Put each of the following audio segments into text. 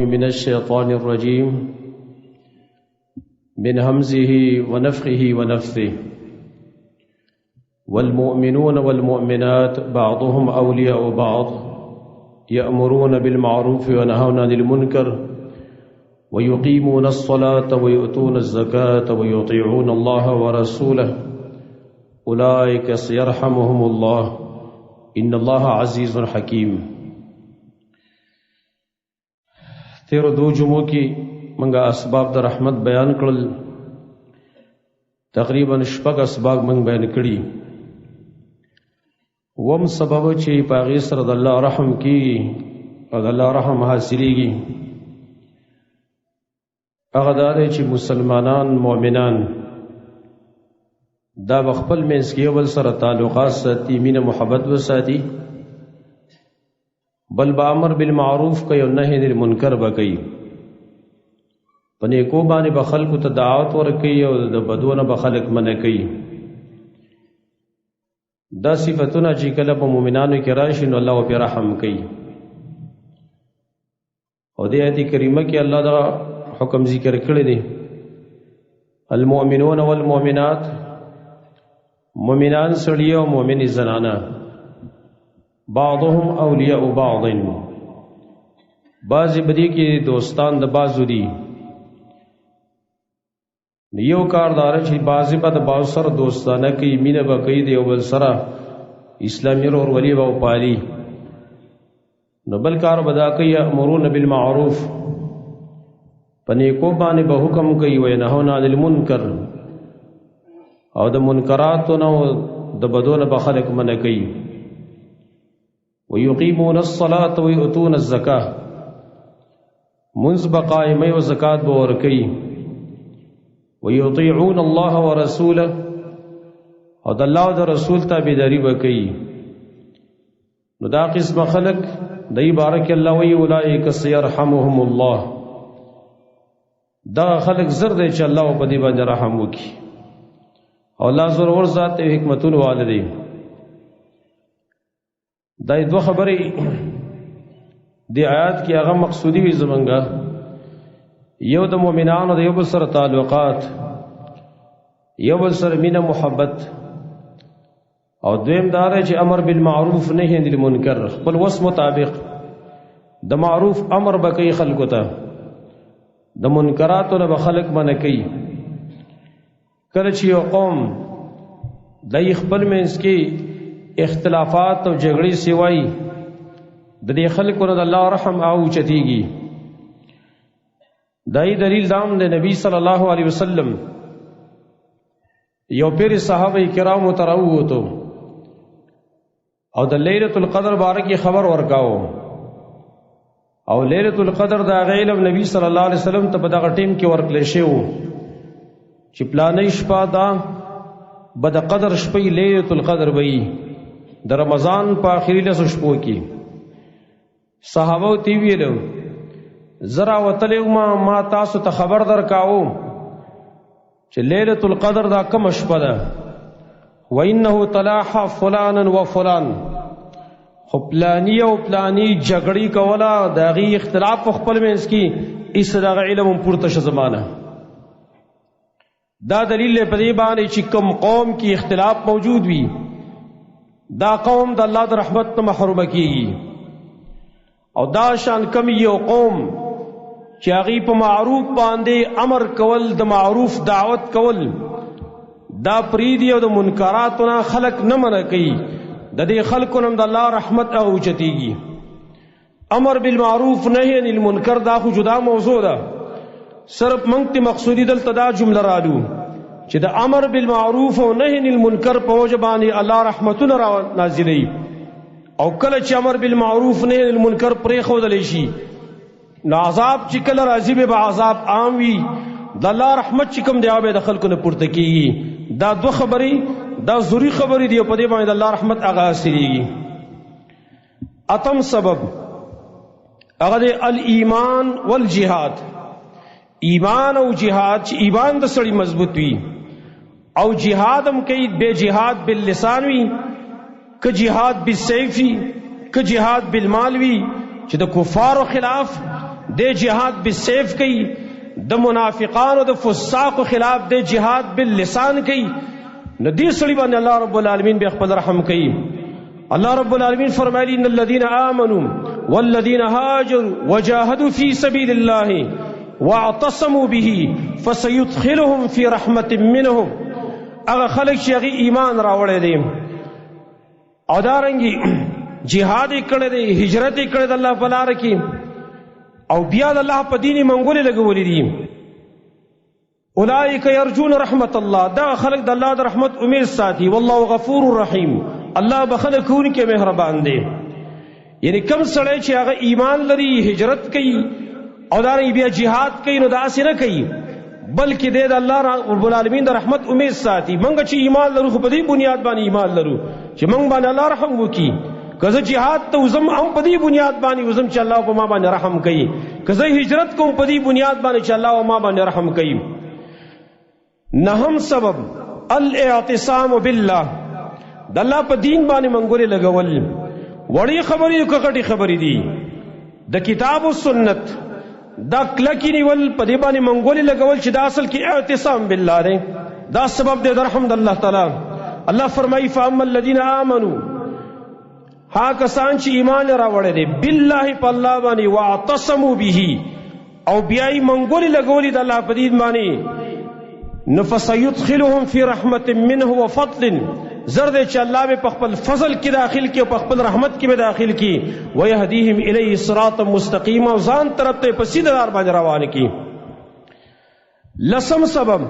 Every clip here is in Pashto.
من الشيطان الرجيم من همزه ونفخه ونفثه والمؤمنون والمؤمنات بعضهم أولياء بعض يأمرون بالمعروف وينهون عن المنكر ويقيمون الصلاة ويؤتون الزكاة ويطيعون الله ورسوله أولئك سيرحمهم الله إن الله عزيز حكيم. تیر دو جمعوں کی منگا اسباب در رحمت بیان کړل، تقریبا شپږ اسباب منگ بیان کړي. وم سبب چې پاغي سره د الله رحم کی او د الله رحم حاصلېږي هغه دا دی چې مسلمانان مؤمنان دا بخپل منځ کې اول سره تعلقات ساتي، مینه محبت وساتي، بل با امر بالمعروف کوي او نهي عن المنکر به کوي. په نیکو باندې به خلکو ته دعوت ورکوي او د بدو نه به خلک منع کوي. دا صفتونه چې کله په مؤمنانو کې راشي نو الله په رحم کوي. او د آیت کریمه کې الله دا حکم ذکر کړی دی، المؤمنون والمؤمنات، مؤمنان سړي او مؤمنې زنانه، بعضهم اولیاء بعض، بعضی بدی کې دوستان د بعضو دي. یو کاردار چې بعضی به د بعض سره دوستانه کوي، مینه به کوي، د یو بل سره اسلامي ورورولي به پالي. نو بل کار به دا کوي امرون بالمعروف، په نیکو باندې به حکم کوي، وینهون عن المنکر، او د منکراتو نه د بدو نه به خلک منع کوي. ويقيمون الصلاة ويؤتون الزكاة، منځ به قائموي او زکات به ورکوي. ويطيعون الله ورسوله، او د الله او د رسول تابعداري به کوي. نو دا قسم خلق دای بارک الله وی اولئک سيرحمهم الله، دا خلق زر دی چې الله په دې باندې رحم وکړي. او الله زور ذات او حکمتون والدی. دا دو خبرې دی آیات کې هغه مقصودی وي زمونږه، یو د مؤمنانو د یو بل سره تعلقات، یو بل سره مینه محبت، او دویم دا دی چې امر بالمعروف نهی عن المنکر، خپل وس مطابق د معروف امر به کوي خلکو ته، د منکراتو نه به خلک منع کوي. کله چې یو قوم د خپل منځ کې اختلافات او جګړې سیوای، د دې خلکو نه د الله رحم او چتیږي. دای دلیل دام د نبی صلی الله علیه وسلم یو پیر صحابه کرامو ته راووتو او د ليله القدر باره کې خبر ورکاو، او ليله القدر دا علم نبی صلی الله علیه وسلم ته په دغه ټیم کې ورکړل شو چې پلانې شپه دا بد قدر شپې ليله القدر وي د رمضان په آخري لسو شپو کې. صحابه تی ویلو زرا وتلو ما تاسو ته خبر درکاو چې ليله القدر دا کوم شپه ده، وانه تلاح فلانا وفلان، خو پلانی او پلانی جګړې کوله، د غي اختلاف په خپل منځ کې اسراغ علم پورته ش زمانہ. دا دلیل په دې باندې چې کوم قوم کې اختلاف موجود وي دا قوم د الله د رحمت نه محروم کیږي. او دا شان کم یو قوم چې هغه په معروف باندې امر کول، د معروف دعوت کول، دا پریدي او د منکراتو نه خلق نه منع کوي، د دې خلکو نه د الله رحمت او چتیږي. امر بالمعروف نهی عن المنکر دا خو جدا موضوع ده، صرف منګ ته مقصودی دلته دا جمله رالو چې د امر بالمعروف او نهی عن المنکر په وجه باندې الله رحمتونه را نازلې. او کله چې امر بالمعروف نهی عن المنکر پرې خودلې شي نو عذاب چې کله راځي به عذاب عام وي، د الله رحمت چې کوم دی هغه د خلکو نه پورته کیږي. دا دو خبرې دا ضروری خبرې دی په دې باندې د الله رحمت هغه حاصلېږي. اتم سبب هغه د الایمان والجهاد، ایمان او جهاد چې ایمان د سړی مضبوط وي او جهاد هم کوي، بے جهاد باللسان وي، که جهاد بالسيف وي، که جهاد بالمال وي، چې د کفارو خلاف دے جہاد بالسیف کئی، د منافقان و د فساق خلاف دے جہاد باللسان کئی، نو دی سڑی باندې اللہ رب العالمین بے خپل رحم کئی. اللہ رب العالمین فرمائلی ان الذین آمنوا والذین هاجروا وجاهدوا فی سبیل اللہ واعتصموا به فسيدخلهم فی رحمت منهم. اگر خلق چې هغه ایمان راوړی دی او دارنګي جهاد کړی دی، هجرت کړی دی الله په لار کې، او بیا د الله په دین منګولې لګولې دي، اولئک یرجون رحمت الله، دا خلق د الله د رحمت امید ساتي. والله غفور رحیم، الله بخنه کوونکی مهربان دی. یعنی کم سړی چې هغه ایمان لري، هجرت کوي او دارنګي بیا جهاد کوي، نو دا اسې نه کوي بلکې د الله رب العالمین د رحمت امید ساتي. منګه چې ایمان لرو خو په دې بنیاد باندې ایمان لرو چې منګ باندې الله رحم وکي. که زه جهاد ته وزم هم په دې بنیاد باندې وزم چې الله په ما باندې رحم کوي، که زه هجرت کوم په دې بنیاد باندې چې الله په ما باندې رحم کوي. نهم سبب الاعتصام بالله، د الله په دین باندې منګوري لګول. وړي خبرې او کټي خبرې دي، د کتاب او سنت دا کلکی نیول په دې باندې منګولې لګول چې دا اصل کې اعتصام بالله دی. دا سبب دی د رحم د الله تعالی. الله فرمایي فاما الذين آمنوا، ها کسان چې ایمان راوړی دی بالله په الله باندې، واعتصموا به او بیا یې منګولې لګولې د الله په دین باندې، نو فسيدخلهم في رحمت منه وفضل، زرد چې الله به په خپل فضل کې داخل کې او په خپل رحمت کې به داخل کې، ويهديهم الیه صراطا مستقیما، ځان طرف ته په سیده لار باندې روان کی. لسم سبب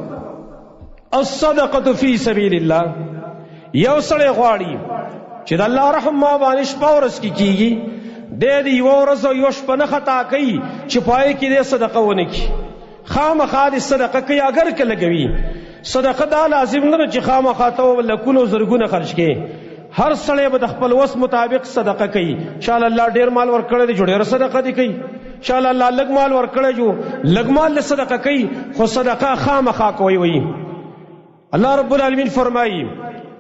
الصدقه فی سبیل الله، یو سړی غواړي چې د الله رحم ما باندې شپه ورځ کې کیږي، د دې یو ورځ او یو شپه نه خطا کوي چې پای کې دې صدقه ونه کی. خامخا دې صدقه کوي، اگر کله کوي صدقه دا لازم نه چې خامخا ته ولکونو زرګونه خرج کړي. هر سړی به د خپل وس مطابق صدقه کوي. انشاءالله الله ډیر مال ورکړی دی، ډیر صدقه دی کوي. انشاءالله الله لږ مال ورکړی جو لږ مال له صدقه کوي، خو صدقه خامخا کوي. وي الله رب العالمین فرمایي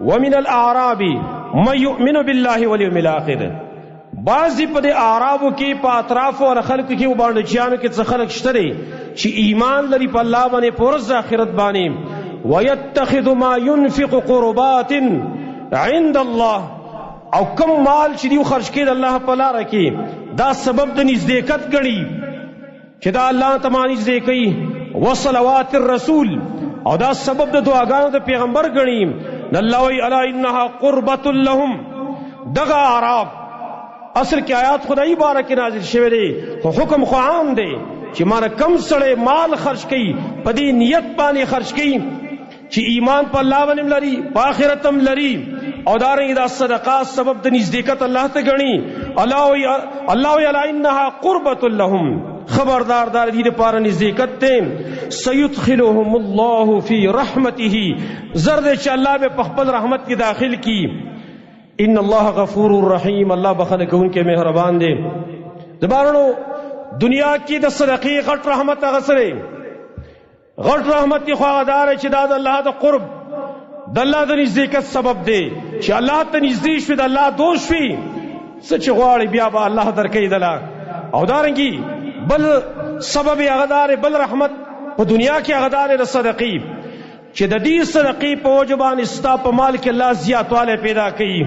ومن الاعراب من يؤمن بالله واليوم الاخر، بعضی په دې اعرابو کې په اطرافو او خلکو کې وباندې چانو کې څه خلک شته چې ایمان لري په الله باندې، په ورځ آخرت باندې. ويتخذ ما ينفق قربات عند الله، او کم مال چې دی خرج کړي الله په لار کې دا سبب د نزدېکت ګڼي چې دا الله ته نږدې کوي. وصلوات الرسول، او دا سبب د دعاګانو د پیغمبر ګڼي. الله وی الا انها قربة لهم، دغه اعراب اصل کې آیات خدای بارک نازل شوه دی، خو حکم خو عام دی چې مانه کم سړی مال خرج کړي په دې نیت باندې خرج کړي چې ایمان په الله باندې لري، په آخرت هم لري، او دارنګه دا صدقه سبب د نزدېکت الله ته ګڼي. الله وی الا انها قربة لهم، خبردار دار دې لپاره نزدېکت ته. سيدخلهم الله في رحمته، زرد چې الله به په خپل رحمت کې داخل کی. ان الله غفور رحیم، الله بخنه کوونکی مهربان دی. زبارونو دنیا کې د صدقې غټ رحمت هغه سره غټ رحمت کی خواهدار چې دا د الله د قرب، د الله د نزدېکت سبب دی چې الله ته نږدې شوي، د الله دوست شوي. څه چې غواړي بیا به الله درکوي دله. او دارنګي بل سبب هغه دار، بل رحمت په دنیا کې هغه دار د صدقې چې د دې صدقې په وجه باندې ستا په مال کې الله زیاتوالی پیدا کوي.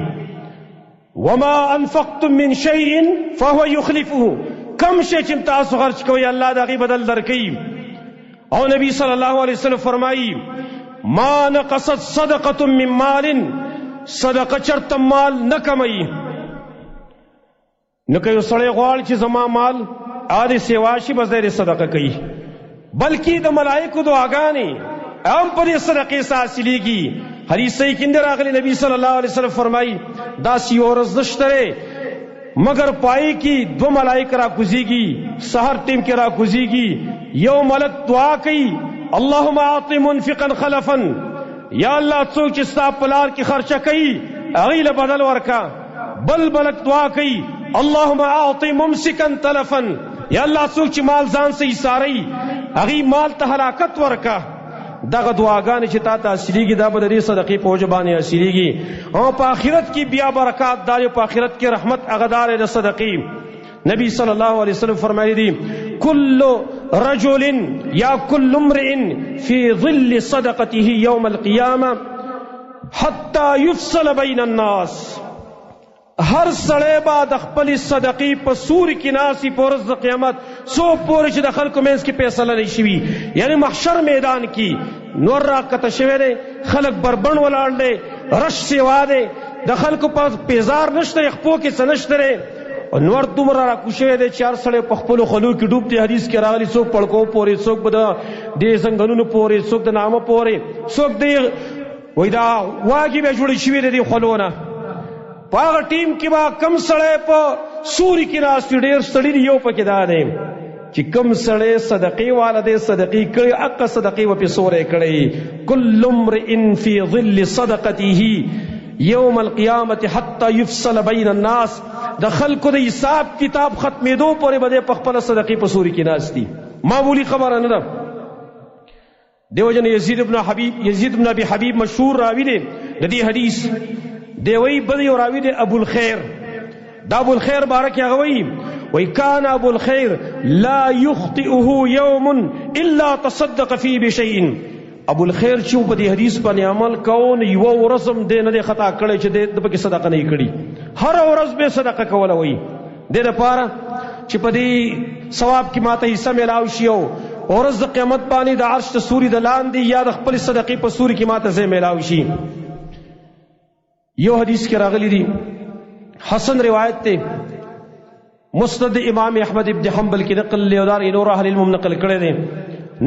وما انفقتم من شيء فهو يخلفه، کم شي چې تاسو خرج کوئ الله د هغې بدل درکوي. او نبی صلی الله علیه وسلم فرمایي ما نقصت صدقه من مال، صدقه چرته مال نه کموي. نو که یو سړی غواړي چې زما مال عادي سیوا شي بس دی صدقه کوي، بلکې د ملائکو دعاګانې هم په دې صدقې سره حاصلېږي. حدیث صحیح کې راغلی نبی صلی الله علیه وسلم فرمایي داسې یو ورځ نشته مگر پای کې دو ملائک را کوزيږي، سحر ټیم کې را کوزيږي. یو ملک دعا کوي اللهم اعط منفقا خلفا، یا الله څوک چې ستا په لار کې خرچه کوي هغې له بدل ورکا. بل ملک دعا کوي اللهم اعط ممسكا تلفا، یا الله څوک چې مال ځان سه ایساري هغې مال ته هلاکت ورکا. دغه دعاګانې چې تا ته حاصلېږي دا به د دې صدقې په وجه باندې حاصلېږي. او په آخرت کې بیا برکات دار، په آخرت کې رحمت هغه دار د صدقې. نبی صلی اللہ علیہ وسلم فرمائی دی کل رجل یا کل امرئ فی ظل صدقته یوم القیامہ حتی یفصل بین الناس، ہر سڑے با د خپل صدقی په سور کی ناسی پورز د قیامت سو پورې چې د خلکو منځ کې فیصله نه شي، یعنی محشر میدان کی نور را کته شوی دی، خلک بربند ولاړ دی، رش سیوا دی، د خلکو په پیزار نشته، خپو کې څه نشته، نور دومره را کوشوی دی چې هر سړی په خپلو خلو کې ډوب دی. حدیث کې راغلی څوک پړکو پورې، څوک به د دې زنګنونو پورې، څوک د نامه پورې، څوک دی وایي دا واګې به جوړې شوي دی دې خلو نه. په هغه ټیم کې به کم سړی په سوري کې ناست وي، ډېر سړي دي، یو پکې دا دی چې کم سړی صدقې والا دی، صدقې کړي، حق صدقې به پې سوری کړی. کل امرئ فی ظل صدقته یوم القیامت حتی یفصل بین الناس، د خلکو د حساب کتاب ختمېدو پورې به دی په خپله صدقې په سوري کې ناست دي. معمولی خبره نه ده. دیو جن یزید ابن ابي حبیب مشهور راوی دی د دې حدیث، دی وی بل یو راوی دی ابو الخیر. دا ابو الخیر بارک هغه وی کان ابو الخیر لا یخطئه یوم الا تصدق فی بشیء. ابو الخیر چې په دې حدیث باندې عمل کوو نو یوه ورځ هم دی نه دی خطا کړی چې دی پکې صدقه نه کړي، هر ورځ به صدقه کوله. وی دې دپاره چې په دې ثواب کې ماته حصه میلاو شي، او ورځ د قیامت باندې د عرش د سوري د لاندې یا د خپل صدقې په سوري کې ماته ځای میلاو شي. یو حدیث کې راغلی دی، حسن روایت تے، مسند امام احمد ابن حنبل کی نقل لے، اور نور اہل علم نقل کړي دي.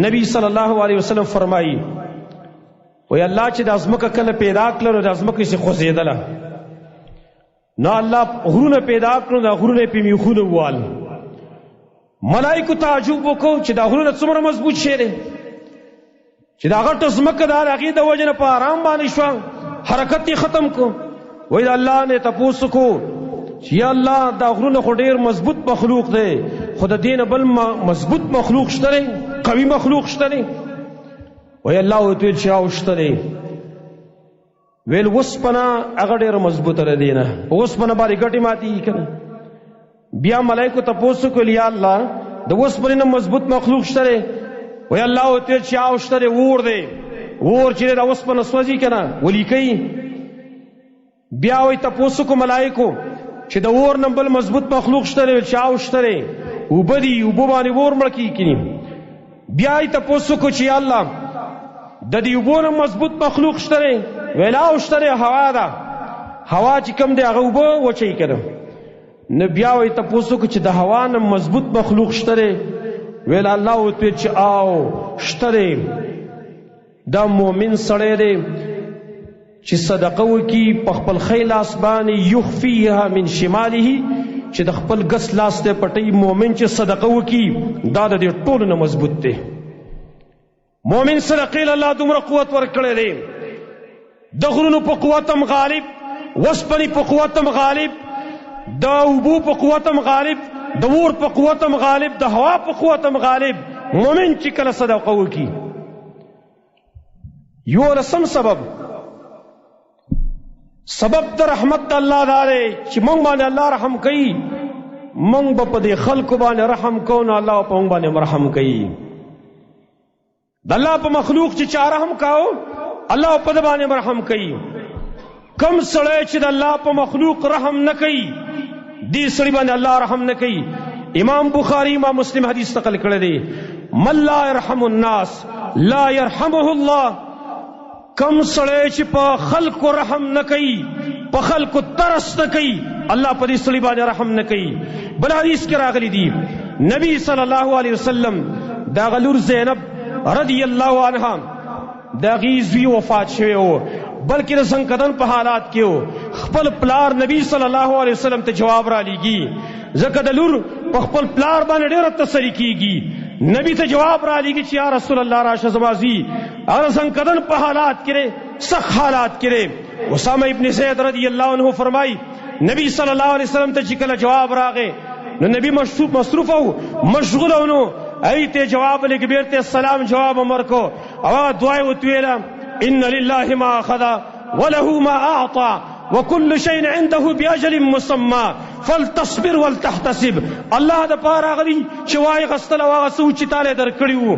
نبی صلی اللہ علیہ وسلم فرمائی وی اللہ چې د ازمکه کله پیدا کړل نو د ازمکه سي خوځېدله، نو الله غرونه پیدا کړل، د غرونه په میخونه وال. ملائکه تعجب وکړو چې دا غرونه څومره مضبوط شي دي چې دا غټ ازمکه دا هغې د وجې نه په آرام باندې شوه، حرکت یې ختم کو. وی دا اللہ نے تپوس کو چې یا الله دا غرونه خو ډېر مضبوط مخلوق دی، خو د دې نه بل مضبوط مخلوق شته دی، قوي مخلوق شته دی؟ وی الله ورته ویل چې او شته دی. ویل اوسپنه هغه ډېره مضبوطه ده دی نه، اوسپنه باندې ګټې ماتېږي که نه. بیا ملایکو تپوس وکړل یا الله د اوسپنې نه مضبوط مخلوق شته دی؟ وی الله ورته ویل چې او شته دی، اور دی، اور چې دا اوسپنه سوځي که نه ولي کوي. بیا وی تپوس کو ملائکو چې د اور نه بل مضبوط مخلوق شته دی؟ چې او شته دی، اوبه دي، اوبه باندې اور مړه کېږي. بیا یې تپوس کو چې یا الله د دې اوبو نه مضبوط مخلوق شته دی؟ ویل او شته دی، هوا ده، هوا چې کوم دی هغه اوبه وچوي که نه. نو بیا یې تپوس کو چې د هوا نه مضبوط مخلوق شته دی؟ ویل الله ورته ویل چې او شته دی. دا مومن سړی دی چې صدقه وکي په خپل ښی لاس باندې، یخفیها من شماله، چې د خپل ګس لاس ته پټي. مومن چې صدقه وکي دا د دې ټولو نه مضبوط دی. مومن صدقې له الله دومره قوت ورکړی دی، د غرونو په قوت هم غالب، وسپنې په قوت هم غالب، د اوبو په قوت هم غالب، د اور په قوت هم غالب، د هوا په قوت هم غالب. مومن چې کله صدقه وکي. یولسم سبب د رحمت د الله دا دی چې موږ باندې الله رحم کوي، موږ به په دې خلکو باندې رحم کوو نو الله په موږ باندې رحم کوي. د الله په مخلوق چې چا رحم کاو الله په دې باندې رحم کوي. کم سړی چې د الله په مخلوق رحم نه کوي دې سړي باندې الله رحم نه کوي. امام بخاری امام مسلم حدیث نقل کړی دی، من لا يرحم الناس لا يرحمه الله. کم سړی چې په خلکو رحم نه کوي، په خلکو ترس نه کوي، الله په دې سړي باندې رحم نه کوي. بل حدیث کې راغلی دی، نبی صلی الله علیه وسلم دا غلور زینب رضی الله عنها دا غي زوی وفات شوی و، بلکې د سنکدن په حالات کې و. خپل پلار نبی صلی الله علیه وسلم ته جواب را لیږي، ځکه د لور په خپل پلار باندې ډېره تسلي کېږي. نبی ته جواب را لیږي چې یا رسول الله راشه زما زوی هغه سنکدن په حالات کې سخت حالات کې. اسامه ابن زید رضی الله عنه فرمای نبی صلی الله علیه وسلم ته چې کله جواب راغی نو نبی مصروف او مشغول او نو ایته جواب لګ بیرته سلام جواب امر کو او دعای وتویلا ان لله ما اخذ وله ما اعطى وكل شيء عنده بأجل مسمى فلتصبر ولتحتسب. الله د پاره غلی چې وای غستل او هغه سوچ تعالی درکړیو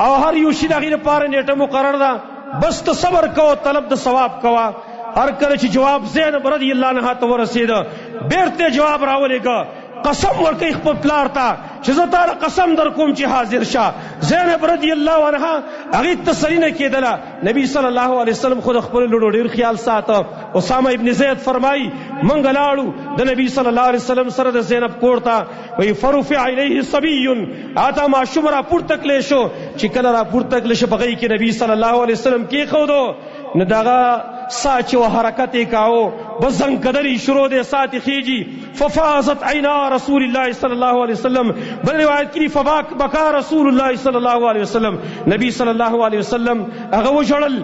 او هر یو شي دغه لپاره نیټه مقرر ده، بس ته صبر کوه، طلب د ثواب کوه. هر کله چې جواب زینب رضی الله عنها ته ورسید بیرته جواب راولېګا، قسم ورکړي خپل پلار ته چې زه تعالی قسم در کوم چې حاضر شه. زینب رضی الله عنها هغه تسلی نه کېدله. نبی صلی الله علیه وسلم خود خپل لړو ډیر خیال ساته. اسامه ابن زید فرمایي منګ لاړو د نبی صلی الله علیه وسلم سره د زینب کور ته، وی فرفع الیه صبی اتا ما شمرا پورته کړل شو. چې کله را پورته کړل شو بغي کې نبی صلی الله علیه وسلم کې خودو نو دغه ساچ و حرکت کاو بزنگ قدری شروع دے ساتھ خیجی ففازت عینا رسول اللہ صلی اللہ علیہ وسلم. بل روایت کی بکا رسول اللہ صلی اللہ علیہ وسلم، نبی صلی اللہ علیہ وسلم اغو جڑل.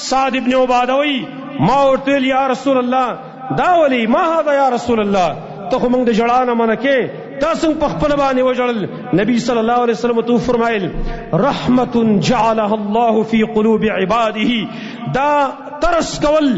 سعد ابن عبادوی ما ورتل یا رسول اللہ داولی ما هذا یا رسول اللہ، تو منگ دے جڑانا منکے تاسنگ پخپل بانی وجڑل. نبی صلی اللہ علیہ وسلم تو فرمائل رحمت جعلها اللہ فی قلوب عباده، دا ترس کول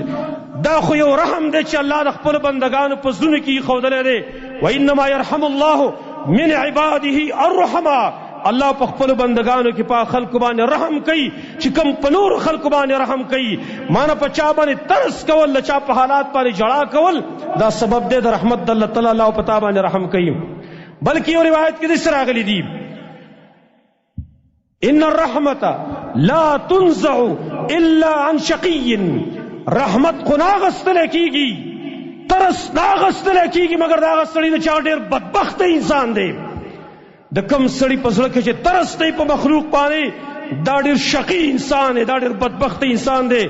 دا خو یو رحم دی چې الله د خپل بندگانو په زړونو کې ښودلی دی. وانما يرحم الله من عباده الرحماء، الله په خپل بندگانو کې په خلکو باندې رحم کوي چې کم په نور خلکو باندې رحم کوي. مانه په چا باندې ترس کول، چا په حالات باندې جړا کول، دا سبب دی د رحمت د الله تعالی الله په تا باندې رحم کوي. بلکې یو روایت کې داسې راغلی دی ان الرحمت لا تنزع الا عن شقی، رحمت خو ناغستل کیږي، ترس ناغستل کیږي مگر دا غستړي د چا ډیر بدبخت انسان دی. د کم سړي په زړه کې چې ترس دی په مخلوق باندې دا ډیر شقی انسان دی، دا ډیر بدبخت انسان دی.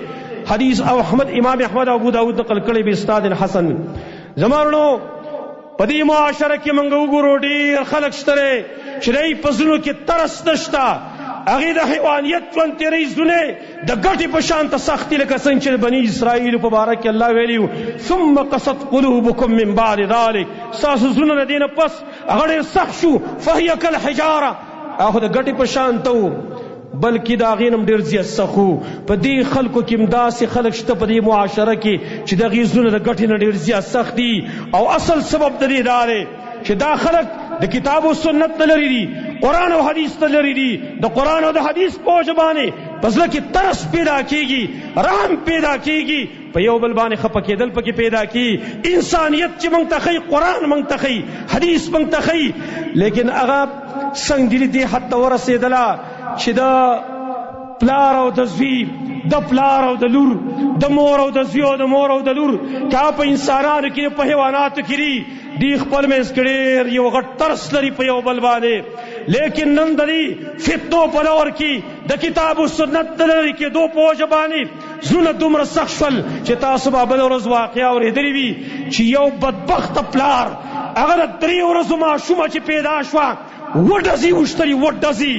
حدیث او امام احمد او ابو داود نقل کړي به استاد حسن. زمانو پدی معاشره کې منګ وګورو ډیر خلک شته چې دای په زړه کې ترس نشتا، هغه د حیوانیت ژوند تیری زونه د ګټي په شان ته سختي لکه څنګه چې بنی اسرائیل په باره کې الله ویلیو ثم قست قلوبکم من بعد ذلك، ساسو زونه دینه پس هغه سخت شو فهي كالحجاره، هغه د ګټي په شان ته بلکې دا غینم ډیر زیات سخو. په دې خلکو کې امداسي خلک شته په دې معاشره کې چې د غیزونه د ګټي نه ډیر زیات سخت دي. او اصل سبب د دې دا دی چې دا خلک د کتاب او سنت نه لري دي، قرآن او حدیث ته لري دي. د قرآن او د حدیث په ژبانه پسله کې ترس پیدا کیږي، رحم پیدا کیږي، په یو بل باندې خپه کېدل پکې پیدا کی. انسانیت چې مونږ ته خی، قرآن مونږ ته خی، حدیث مونږ ته خی، لیکن هغه څنګه دې دې حتی ورسېدله چې د پلار او د زوی، د پلار او د لور، د مور او د زوی او د مور او د لور کا په انسانانو کې په حیواناتو کې دی خپل منځ کې یو غټ ترس لري په یو بل باندې. لیکن نن دلی فتنو په لور کې د کتاب او سنت لري کې دو په ژبانی زونه دومره سخت شول چې تاسو به بل ورځ واقعا اورېدلې وي چې یو بدبخت پلار هغه درې ورځو ماشومه چې پیدا شوه وډزي وشتري، وډزي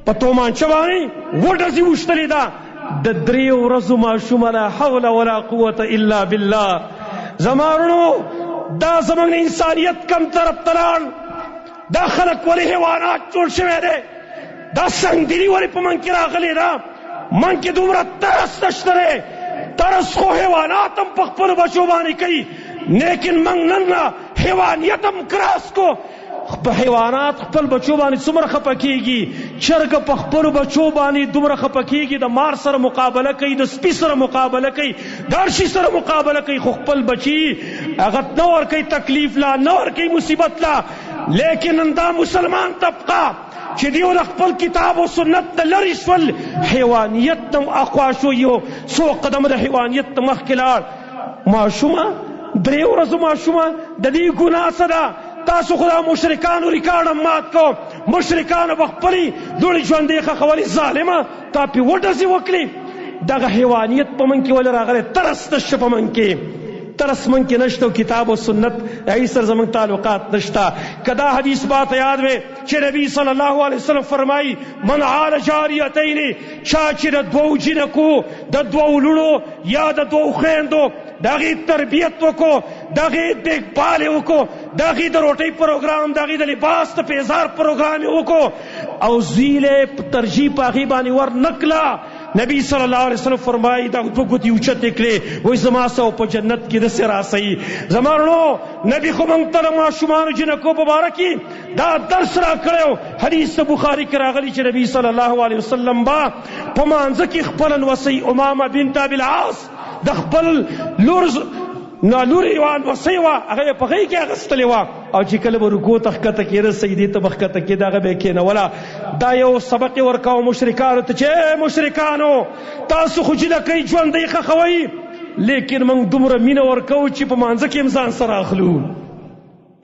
په تومانچه باندې وډزي وشتري ده د درې ورځو ماشومه، لا حول ولا قوة الا بالله. زمانو دا زمانه انسانیت کم طرف تلان، دا خلق ولی حیوانات جوړ شوی دی، دا سنگدلی ولی په من کې راغلی ده. من کې دومره ترس نشته دی، ترس خو حیوانات هم په خپلو بچو باندې کوي، لیکن من نن حیوانیت هم کراس کو. حیوانات خپل بچو باندې څومره خپه کیږي، چرګ په خپلو بچو باندې دومره خپه کیږي، د مار سره مقابله کوي، د سپي سره مقابله کوي، د هر شي سره مقابله کوي، خو خپل بچي هغه نه ورکوي تکلیف لا، نه ورکوي مصیبت لا. لیکن دا مسلمان طبقه چې دیو د خپل کتاب او سنت ته لرې شول، حیوانیت تم اخوا شو، یو څو قدم د حیوانیت ته مخکې لاړ. ماشومه درې ورځو ماشومه د دې ګناه څه ده؟ تاسو خدا مشرکانو ریکارډ مات کو، مشرکانو بخپلی دوړي ژوندې خخولي ظالمه تا پی وډزي وکړي. دغه حیوانیت په من کې ول راغله، ترس نشته په من کې، ترس من کې نشته، کتاب او سنت ای سر زمون تعلقات نشته. کدا حدیث بات یاد وي چې نبی صلی الله علیه وسلم فرمایي من عال جاریتین، چا چې د دوو جنکو، د دوو لونو یا د دوو خویندو دغه تربیت وکړو، دغه دیکھبال وکړو، دغه د روټۍ پروګرام، دغه د لباس د پیزار پروګرام وکړو، او زیله ترجیح په هغې باندې ور نکړه، نبی صلی اللہ علیہ وسلم فرمائی دا دو گوتی اوچت اکلے وہی زما سو پا جنت کی دس راسی زمانو نبی خو منگتر ما شمانو جنکو مبارکی دا درس را کرو حدیث بخاری کراغلی چی نبی صلی اللہ علیہ وسلم با پمانزکی خپلن وسی امامہ بنت ابی العاص دا خپل لورز نالوری وان وسیوا هغه په غي کې اغستلې وا او چې کله به رکوع تخکته کېده سجدي ته بخکته کېده هغه به کېنه ولا دا یو سبق ورکاو مشرکانو ته چې مشرکانو تاسو خو چې لکې ژوندې خخوي لیکن موږ دومره مینه ورکاو چې په مانځ کې امزان سره اخلو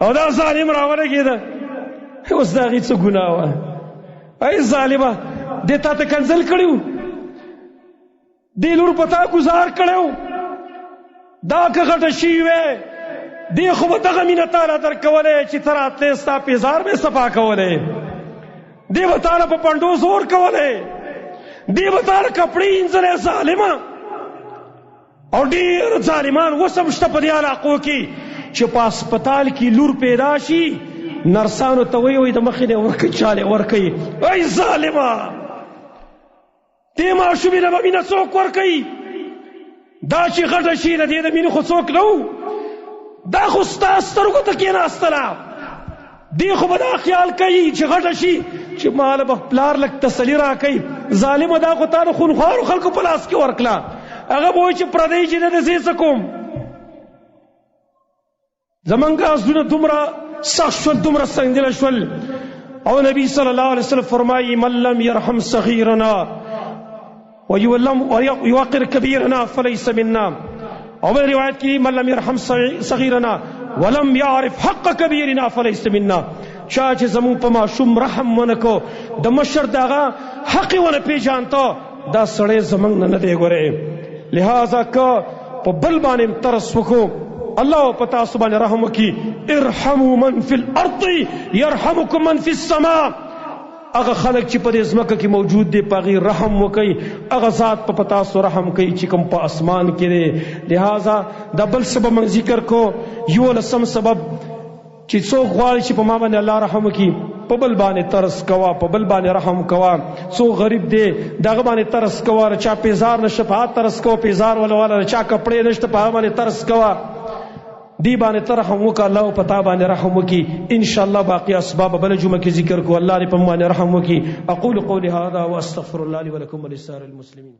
او دا ظالم راولګېده اوس دا غي څه ګناه وه ای ظالمه دې تا ته کنځل کړیو دې لور پتا گزار کړو دا که غټه شي وې دی خو به دغه مینه تاله در کولی چې ته راتلې ستا پیزار به صفا کولی دی به تاله په پنډو زور کولی دی به تاله کپړې اینځلی ظالمه او ډېر ظالمان اوس هم شته په دې علاقو کې چې په هسپتال کې لور پیدا شي نرسانو ته وایي د مخې نه ورکوي چالې ورکوي ای ظالمه دې ماشومې نه به مینه څوک ورکوي دا چې غټه شي د دې د مینې خو څوک نه و دا خو ستا سترګو ته کېناستله دې خو به دا خیال کوي چې غټه شي چې ماله به پلار لږ تسلي راکوي ظالمه دا خو تا د خونخوارو خلکو په لاس کې ورکړه هغه به وایي چې پردی چې نه د زه څه کوم زمونږ زړونه دومره سخت شول دومره سنګدله شول او نبی صلی الله علیه وسلم فرمایي من لم يرحم صغیرنا ويوقر كبيرنا فليس منا او بل روایت کی من لم يرحم صغيرنا ولم يعرف حق كبيرنا فليس منا چا چې زمون په ماشوم رحم ونکو د مشر دغه حق ونه پیژانته دا سړی زمون نه دی ګوره لہذا که په بل باندې ترس وکړو الله پتا سبحانه رحم وکي ارحموا من في الارض يرحمكم من في السماء اغه خلق چې په دې ځمکه کې موجود دی پاغي رحم وکي اغه ذات په پتا سو رحم کوي چې کوم په اسمان کې دی لہذا د بل سبب من ذکر کو یو لسم سبب چې څوک غواړي چې په ما باندې الله رحم وکي په بل باندې ترس کوا په بل باندې رحم کوا څو غریب دی دغه باندې ترس کوا چا پیزار نشه په ترس کو پیزار ولا چا کپڑے نشته په باندې ترس کوا دی باندې ترحم وکا الله پتا باندې رحم وکي ان شاء الله باقي اسباب بل جمعه کې ذکر کو الله دې په باندې رحم وکي اقول قولي هذا واستغفر الله لي ولكم ولسائر المسلمين